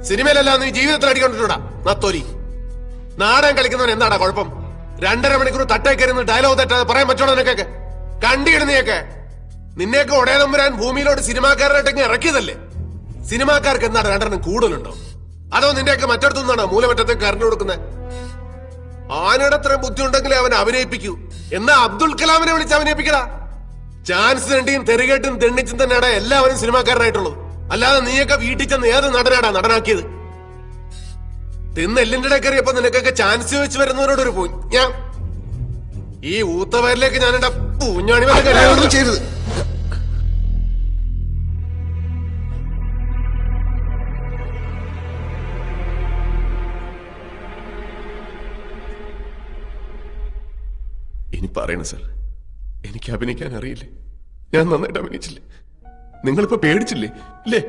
സിനിമയിലല്ല നീ ജീവിതത്തിൽ അടിക്കൊണ്ടിട്ടുണ്ടാ നത്തോലി. നാടകം കളിക്കുന്നവൻ എന്താടാ കുഴപ്പം? 2.5 മണിക്കൂർ തട്ടേ കയറുന്ന ഡയലോഗ് തെറ്റാതെ പറയാൻ പറ്റണോ നിനക്കൊക്കെ? കണ്ടിടുന്നയൊക്കെ നിന്നെയൊക്കെ ഒടയതമ്പുരാൻ ഭൂമിയിലോട്ട് സിനിമാക്കാരനായിട്ടൊക്കെ ഇറക്കിയതല്ലേ? സിനിമാക്കാർക്ക് എന്താണ് 2 കൂടുതലുണ്ടോ? അതോ നിന്റെയൊക്കെ മറ്റടുത്തുനിന്നാണോ മൂലമറ്റത്തേക്ക് കറണ്ട് കൊടുക്കുന്നത്? ആനയുടെ അത്രയും ബുദ്ധി ഉണ്ടെങ്കിലേ അവൻ അഭിനയിപ്പിക്കൂ. എന്നാ അബ്ദുൽ കലാമിനെ വിളിച്ച് അഭിനയിപ്പിക്കടാ. ചാൻസ് തണ്ടിയും തെറികേട്ടും തെണ്ണിച്ചും തന്നെയാണ് എല്ലാവരും സിനിമാക്കാരനായിട്ടുള്ളത്. അല്ലാതെ നീയൊക്കെ വീട്ടിൽ ചെന്ന് ഏത് നടനാടാ നടനാക്കിയത്? തിന്ന് എല്ലിന്റെ ഇടക്കറിയപ്പോ നിനക്കൊക്കെ ചാൻസ് വെച്ച് വരുന്നവരോടൊരു പോയി ഞാൻ ഈ ഊത്തവരിലേക്ക് ഞാൻ എന്റെ പൂഞ്ഞാണി ചെയ്തത്. ഇനി പറയണ സാർ, എനിക്ക് അഭിനയിക്കാൻ അറിയില്ലേ? ഞാൻ നന്നായിട്ട് അഭിനയിച്ചില്ലേ? നിങ്ങളിപ്പോ പേടിച്ചില്ലേ? ഇല്ലേ?